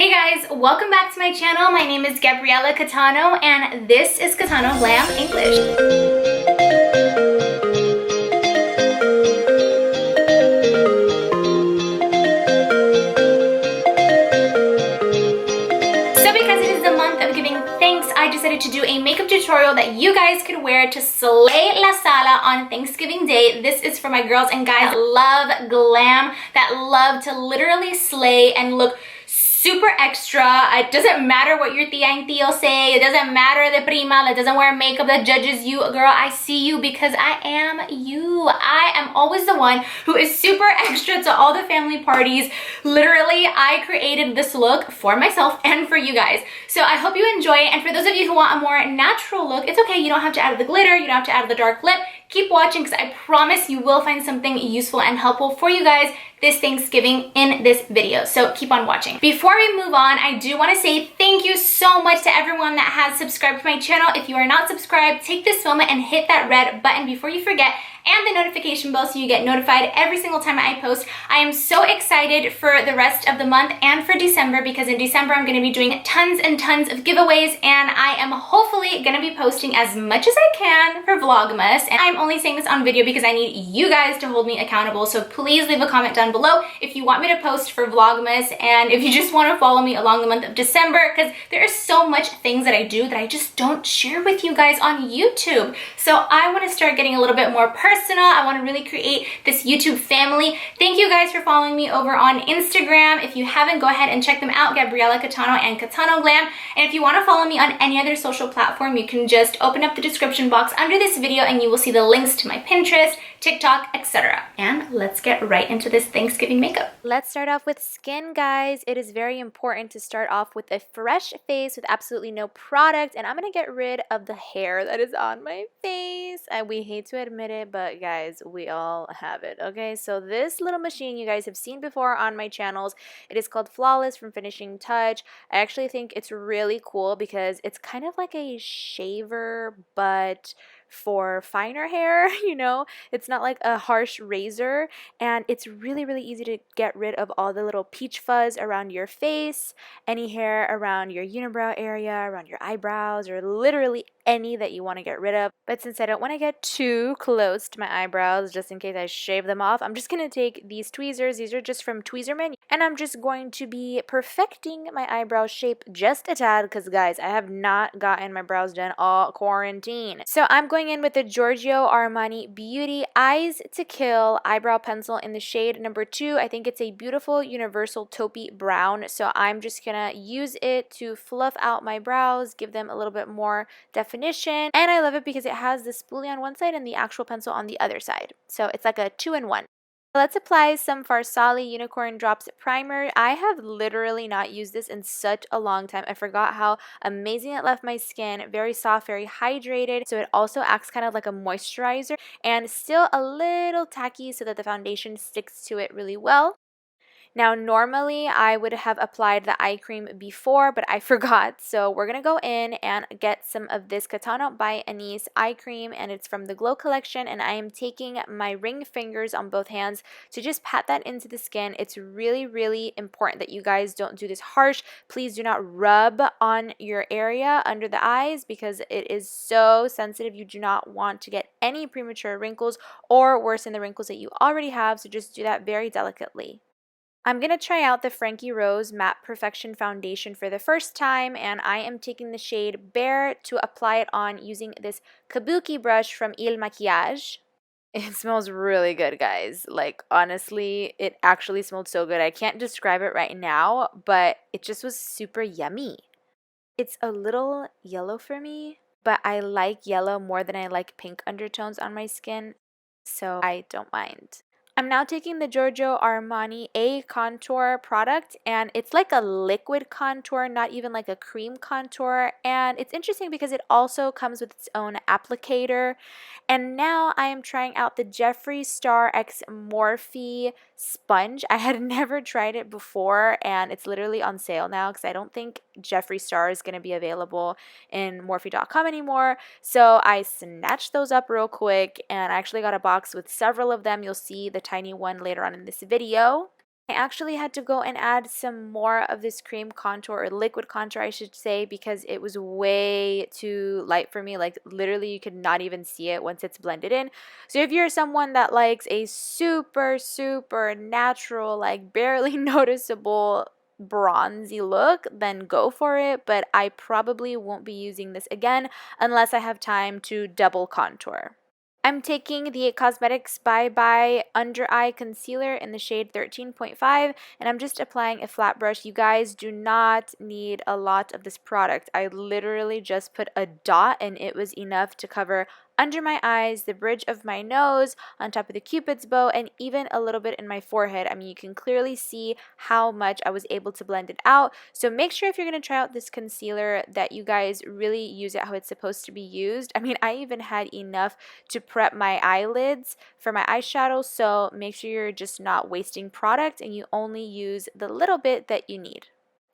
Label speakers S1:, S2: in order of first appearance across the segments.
S1: Hey guys, welcome back to my channel. My name is Gabriella Catano and this is Catano Glam English. So because it is the month of giving thanks, I decided to do a makeup tutorial that you guys could wear to slay la sala on Thanksgiving Day. This is for my girls and guys that love glam, that love to literally slay and look super extra. It doesn't matter what your tia and tío say. It doesn't matter the prima that doesn't wear makeup that judges you. Girl, I see you because I am you. I am always the one who is super extra to all the family parties. Literally, I created this look for myself and for you guys. So I hope you enjoy it. And for those of you who want a more natural look, it's okay. You don't have to add the glitter. You don't have to add the dark lip. Keep watching because I promise you will find something useful and helpful for you guys this Thanksgiving in this video. So keep on watching. Before we move on, I do want to say thank you so much to everyone that has subscribed to my channel. If you are not subscribed, take this moment and hit that red button before you forget, and the notification bell so you get notified every single time I post. I am so excited for the rest of the month and for December because in December I'm going to be doing tons and tons of giveaways, and I am hopefully going to be posting as much as I can for Vlogmas. And I'm only saying this on video because I need you guys to hold me accountable. So please leave a comment down below if you want me to post for Vlogmas and if you just want to follow me along the month of December, because there is so much things that I do that I just don't share with you guys on YouTube. So I want to start getting a little bit more personal. I want to really create this YouTube family. Thank you guys for following me over on Instagram. If you haven't, go ahead and check them out, Gabriella Catano and Catano Glam. And if you want to follow me on any other social platform, you can just open up the description box under this video and you will see the links to my Pinterest, TikTok, etc. And let's get right into this Thanksgiving makeup. Let's start off with skin, guys. It is very important to start off with a fresh face with absolutely no product, and I'm gonna get rid of the hair that is on my face. And we hate to admit it, but guys, we all have it. Okay, so this little machine you guys have seen before on my channels, it is called Flawless from Finishing Touch. I actually think it's really cool because it's kind of like a shaver but for finer hair, you know. It's not like a harsh razor, and it's really easy to get rid of all the little peach fuzz around your face, any hair around your unibrow area, around your eyebrows, or literally any that you want to get rid of. But since I don't want to get too close to my eyebrows just in case I shave them off, I'm just going to take these tweezers. These are just from Tweezerman, and I'm just going to be perfecting my eyebrow shape just a tad because guys, I have not gotten my brows done all quarantine. So I'm going in with the Giorgio Armani Beauty Eyes to Kill eyebrow pencil in the shade number 2. I think it's a beautiful universal taupey brown, so I'm just gonna use it to fluff out my brows, give them a little bit more definition. And I love it because it has the spoolie on one side and the actual pencil on the other side, so it's like a 2-in-1. Let's apply some Farsali Unicorn Drops Primer. I have literally not used this in such a long time. I forgot how amazing it left my skin. Very soft, very hydrated. So it also acts kind of like a moisturizer and still a little tacky so that the foundation sticks to it really well. Now, normally I would have applied the eye cream before, but I forgot. So we're going to go in and get some of this Catano by Anise eye cream, and it's from the Glow collection. And I am taking my ring fingers on both hands to just pat that into the skin. It's really important that you guys don't do this harsh. Please do not rub on your area under the eyes because it is so sensitive. You do not want to get any premature wrinkles or worsen the wrinkles that you already have. So just do that very delicately. I'm going to try out the Frankie Rose Matte Perfection Foundation for the first time, and I am taking the shade Bare to apply it on using this kabuki brush from Il Maquillage. It smells really good, guys. Like, honestly, it actually smelled so good. I can't describe it right now, but it just was super yummy. It's a little yellow for me, but I like yellow more than I like pink undertones on my skin, so I don't mind. I'm now taking the Giorgio Armani A Contour product, and it's like a liquid contour, not even like a cream contour. And it's interesting because it also comes with its own applicator. And now I am trying out the Jeffree Star X Morphe sponge. I had never tried it before, and it's literally on sale now because I don't think Jeffree Star is going to be available in Morphe.com anymore. So I snatched those up real quick, and I actually got a box with several of them. You'll see the tiny one later on in this video.
S2: I actually had to go and add some more of this cream contour, or liquid contour I should say, because it was way too light for me. Like literally you could not even see it once it's blended in. So if you're someone that likes a super, super natural, like barely noticeable bronzy look, then go for it. But I probably won't be using this again unless I have time to double contour. I'm taking the Cosmetics Bye Bye Under Eye Concealer in the shade 13.5, and I'm just applying a flat brush. You guys do not need a lot of this product. I literally just put a dot and it was enough to cover under my eyes, the bridge of my nose, on top of the cupid's bow, and even a little bit in my forehead. I mean, you can clearly see how much I was able to blend it out. So make sure if you're going to try out this concealer that you guys really use it how it's supposed to be used. I mean, I even had enough to prep my eyelids for my eyeshadow, so make sure you're just not wasting product and you only use the little bit that you need.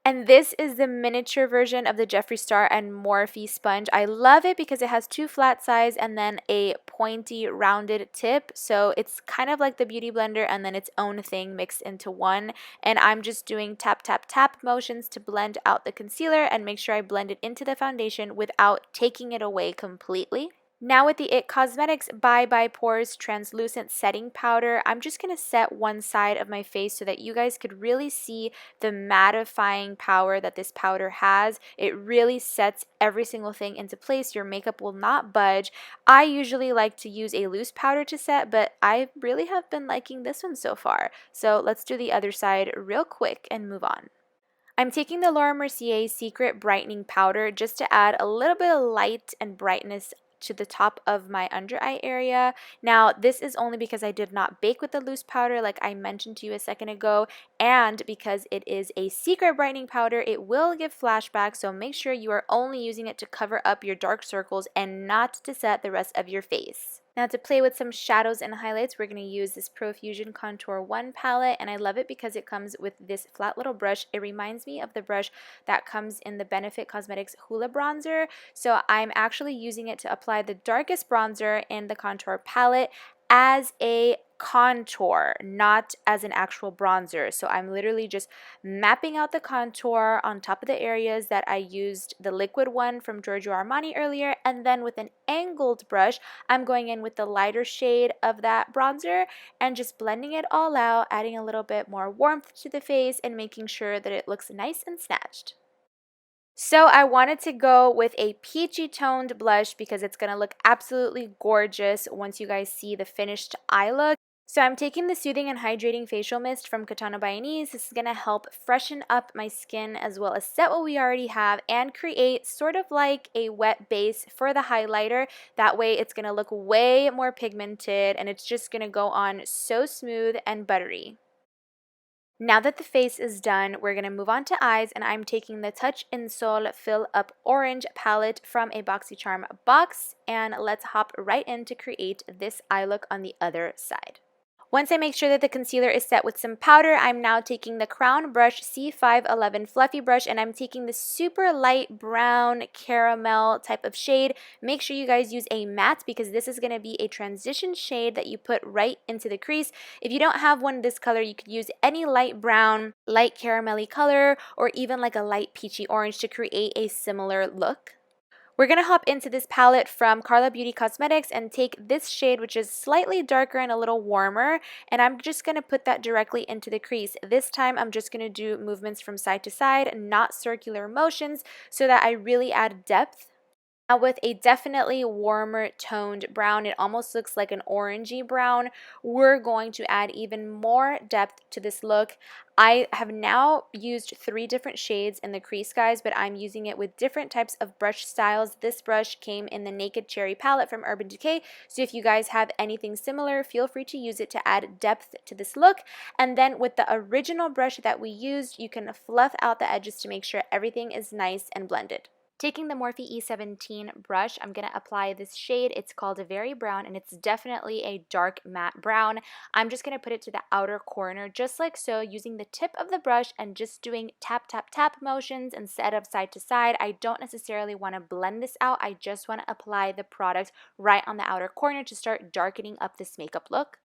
S2: And this is the miniature version of the Jeffree Star and Morphe sponge. I love it because it has two flat sides and then a pointy rounded tip. So it's kind of like the Beauty Blender and then its own thing mixed into one. And I'm just doing tap, tap, tap motions to blend out the concealer and make sure I blend it into the foundation without taking it away completely. Now with the IT Cosmetics Bye Bye Pores Translucent Setting Powder, I'm just going to set one side of my face so that you guys could really see the mattifying power that this powder has. It really sets every single thing into place. Your makeup will not budge. I usually like to use a loose powder to set, but I really have been liking this one so far. So let's do the other side real quick and move on. I'm taking the Laura Mercier Secret Brightening Powder just to add a little bit of light and brightness to the top of my under eye area. Now, this is only because I did not bake with the loose powder like I mentioned to you a second ago, and because it is a secret brightening powder, it will give flashbacks, so make sure you are only using it to cover up your dark circles and not to set the rest of your face. Now to play with some shadows and highlights, we're going to use this Profusion Contour 1 palette, and I love it because it comes with this flat little brush. It reminds me of the brush that comes in the Benefit Cosmetics Hoola Bronzer, so I'm actually using it to apply the darkest bronzer in the contour palette as a contour, not as an actual bronzer. So I'm literally just mapping out the contour on top of the areas that I used the liquid one from Giorgio Armani earlier, and then with an angled brush, I'm going in with the lighter shade of that bronzer and just blending it all out, adding a little bit more warmth to the face and making sure that it looks nice and snatched. So I wanted to go with a peachy toned blush because it's going to look absolutely gorgeous once you guys see the finished eye look. So I'm taking the Soothing and Hydrating Facial Mist from Katana by Anise. This is going to help freshen up my skin as well as set what we already have and create sort of like a wet base for the highlighter. That way it's going to look way more pigmented and it's just going to go on so smooth and buttery. Now that the face is done, we're going to move on to eyes, and I'm taking the Touch in Sol Fill Up Orange palette from a BoxyCharm box, and let's hop right in to create this eye look on the other side. Once I make sure that the concealer is set with some powder, I'm now taking the Crown Brush C511 Fluffy Brush, and I'm taking the super light brown caramel type of shade. Make sure you guys use a matte because this is going to be a transition shade that you put right into the crease. If you don't have one this color, you could use any light brown, light caramelly color, or even like a light peachy orange to create a similar look. We're going to hop into this palette from Carla Beauty Cosmetics and take this shade, which is slightly darker and a little warmer, and I'm just going to put that directly into the crease. This time I'm just going to do movements from side to side, not circular motions, so that I really add depth. Now with a definitely warmer toned brown, it almost looks like an orangey brown, we're going to add even more depth to this look. I have now used 3 different shades in the crease, guys, but I'm using it with different types of brush styles. This brush came in the Naked Cherry palette from Urban Decay, so if you guys have anything similar, feel free to use it to add depth to this look. And then with the original brush that we used, you can fluff out the edges to make sure everything is nice and blended. Taking the Morphe E17 brush, I'm going to apply this shade. It's called a Very Brown, and it's definitely a dark matte brown. I'm just going to put it to the outer corner, just like so, using the tip of the brush and just doing tap, tap, tap motions instead of side to side. I don't necessarily want to blend this out. I just want to apply the product right on the outer corner to start darkening up this makeup look.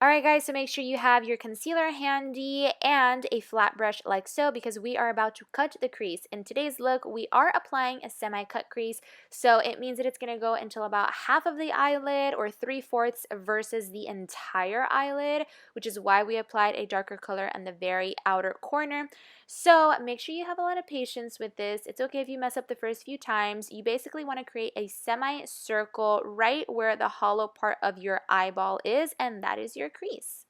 S2: Alright guys, so make sure you have your concealer handy and a flat brush like so, because we are about to cut the crease. In today's look, we are applying a semi-cut crease, so it means that it's going to go until about half of the eyelid or 3/4 versus the entire eyelid, which is why we applied a darker color on the very outer corner. So make sure you have a lot of patience with this. It's okay if you mess up the first few times. You basically want to create a semi-circle right where the hollow part of your eyeball is, and that is your crease.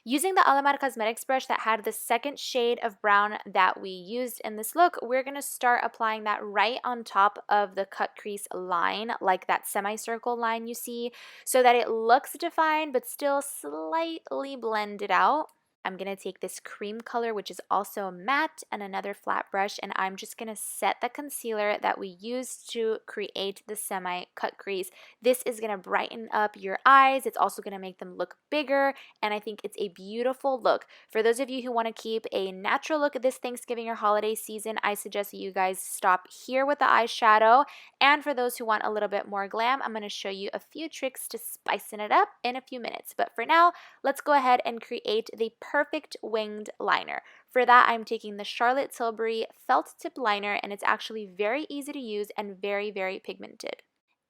S2: Using the Alamar Cosmetics brush that had the second shade of brown that we used in this look, we're going to start applying that right on top of the cut crease line, like that semicircle line you see, so that it looks defined but still slightly blended out. I'm going to take this cream color, which is also matte, and another flat brush, and I'm just going to set the concealer that we used to create the semi-cut crease. This is going to brighten up your eyes. It's also going to make them look bigger, and I think it's a beautiful look. For those of you who want to keep a natural look at this Thanksgiving or holiday season, I suggest that you guys stop here with the eyeshadow. And for those who want a little bit more glam, I'm going to show you a few tricks to spicing it up in a few minutes. But for now, let's go ahead and create the perfect winged liner. For that, I'm taking the Charlotte Tilbury felt tip liner, and it's actually very easy to use and very, very pigmented.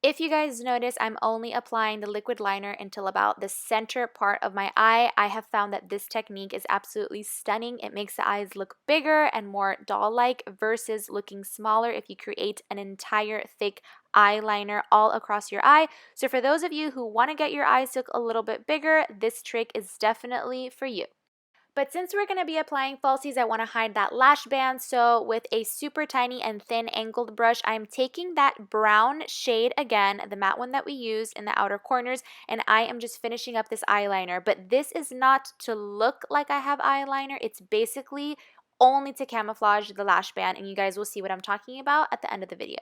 S2: If you guys notice, I'm only applying the liquid liner until about the center part of my eye. I have found that this technique is absolutely stunning. It makes the eyes look bigger and more doll-like versus looking smaller if you create an entire thick eyeliner all across your eye. So for those of you who want to get your eyes to look a little bit bigger, this trick is definitely for you. But since we're going to be applying falsies, I want to hide that lash band. So with a super tiny and thin angled brush, I'm taking that brown shade again, the matte one that we used in the outer corners, and I am just finishing up this eyeliner. But this is not to look like I have eyeliner. It's basically only to camouflage the lash band, and you guys will see what I'm talking about at the end of the video.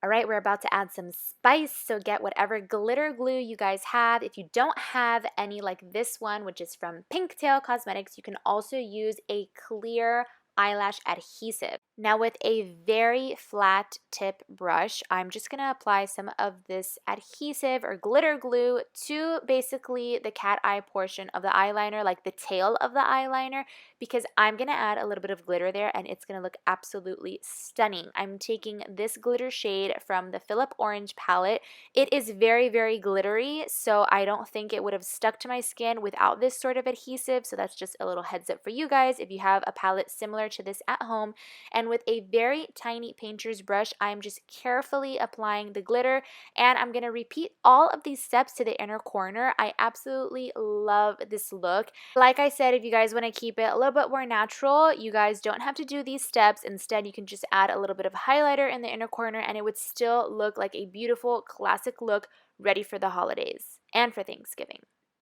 S2: All right, we're about to add some spice, so get whatever glitter glue you guys have. If you don't have any like this one, which is from Pinktail Cosmetics, you can also use a clear eyelash adhesive. Now with a very flat tip brush, I'm just going to apply some of this adhesive or glitter glue to basically the cat eye portion of the eyeliner, like the tail of the eyeliner, because I'm going to add a little bit of glitter there and it's going to look absolutely stunning. I'm taking this glitter shade from the FILLUP Orange palette. It is very, very glittery, so I don't think it would have stuck to my skin without this sort of adhesive, so that's just a little heads up for you guys if you have a palette similar to this at home. And with a very tiny painter's brush, I'm just carefully applying the glitter, and I'm going to repeat all of these steps to the inner corner. I absolutely love this look. Like I said, if you guys want to keep it a little bit more natural, you guys don't have to do these steps. Instead, you can just add a little bit of highlighter in the inner corner and it would still look like a beautiful classic look ready for the holidays and for Thanksgiving.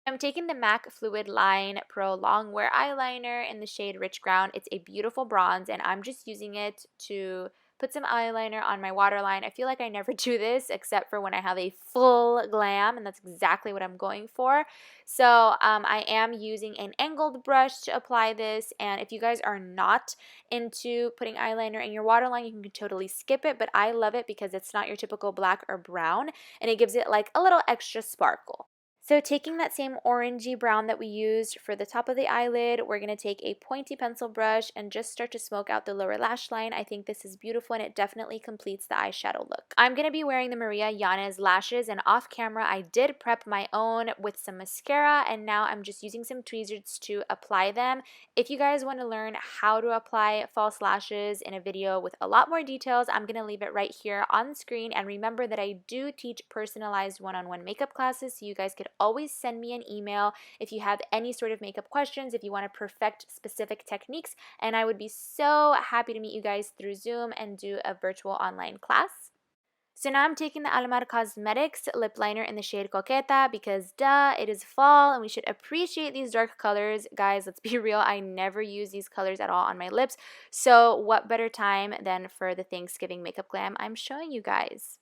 S2: I'm taking the MAC Fluid Line Pro Longwear Eyeliner in the shade Rich Brown. It's a beautiful bronze, and I'm just using it to put some eyeliner on my waterline. I feel like I never do this except for when I have a full glam, and that's exactly what I'm going for. So I am using an angled brush to apply this, and if you guys are not into putting eyeliner in your waterline, you can totally skip it, but I love it because it's not your typical black or brown, and it gives it like a little extra sparkle. So taking that same orangey brown that we used for the top of the eyelid, we're going to take a pointy pencil brush and just start to smoke out the lower lash line. I think this is beautiful and it definitely completes the eyeshadow look. I'm going to be wearing the Maria Yanez lashes, and off camera I did prep my own with some mascara, and now I'm just using some tweezers to apply them. If you guys want to learn how to apply false lashes in a video with a lot more details, I'm going to leave it right here on screen. And remember that I do teach personalized one-on-one makeup classes, so you guys could always send me an email if you have any sort of makeup questions, if you want to perfect specific techniques, and I would be so happy to meet you guys through Zoom and do a virtual online class. So now I'm taking the Alamar Cosmetics lip liner in the shade Coqueta because duh, it is fall and we should appreciate these dark colors. Guys, let's be real, I never use these colors at all on my lips, so what better time than for the Thanksgiving makeup glam I'm showing you guys.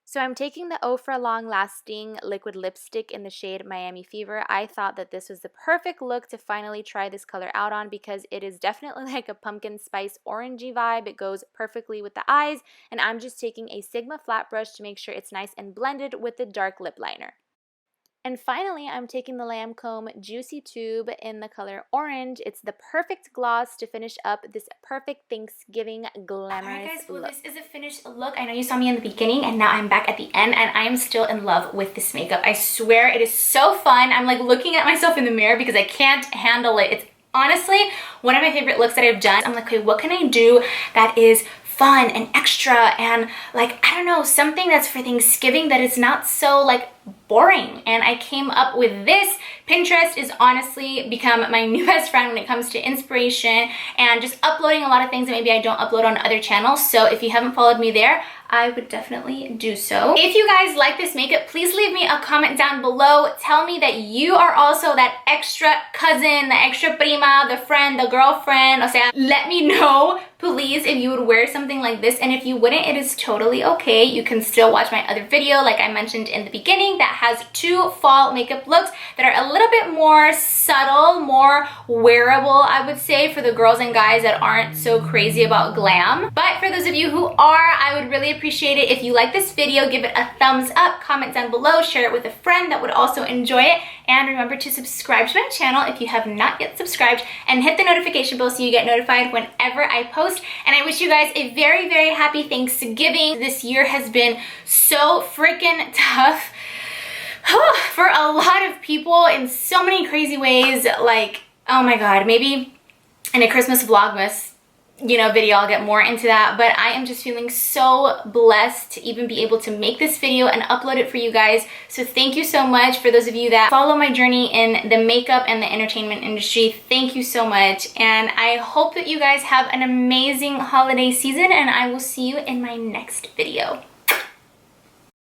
S2: So I'm taking the Ofra Long Lasting Liquid Lipstick in the shade Miami Fever. I thought that this was the perfect look to finally try this color out on because it is definitely like a pumpkin spice orangey vibe. It goes perfectly with the eyes, and I'm just taking a Sigma flat brush to make sure it's nice and blended with the dark lip liner. And finally, I'm taking the Lancome Juicy Tube in the color orange. It's the perfect gloss to finish up this perfect Thanksgiving glamorous
S1: Alright guys, well
S2: look.
S1: this is a finished look. I know you saw me in the beginning and now I'm back at the end and I am still in love with this makeup. I swear it is so fun. I'm like looking at myself in the mirror because I can't handle it. It's honestly one of my favorite looks that I've done. I'm like, okay, what can I do that is fun and extra and like, I don't know, something that's for Thanksgiving that is not so like boring. And I came up with this. Pinterest is honestly become my new best friend when it comes to inspiration and just uploading a lot of things that maybe I don't upload on other channels. So if you haven't followed me there, I would definitely do so. If you guys like this makeup, please leave me a comment down below. Tell me that you are also that extra cousin, the extra prima, the friend, the girlfriend. O sea, let me know, please, if you would wear something like this. And if you wouldn't, it is totally okay. You can still watch my other video, like I mentioned in the beginning, that has 2 fall makeup looks that are a little bit more subtle, more wearable, I would say, for the girls and guys that aren't so crazy about glam. But for those of you who are, I would really appreciate it if you like this video, give it a thumbs up, comment down below, share it with a friend that would also enjoy it, and remember to subscribe to my channel if you have not yet subscribed, and hit the notification bell so you get notified whenever I post. And I wish you guys a very, very happy Thanksgiving. This year has been so freaking tough for a lot of people in so many crazy ways. Like, oh my god, maybe in a Christmas vlogmas, you know, video, I'll get more into that. But I am just feeling so blessed to even be able to make this video and upload it for you guys. So thank you so much for those of you that follow my journey in the makeup and the entertainment industry. Thank you so much. And I hope that you guys have an amazing holiday season, and I will see you in my next video.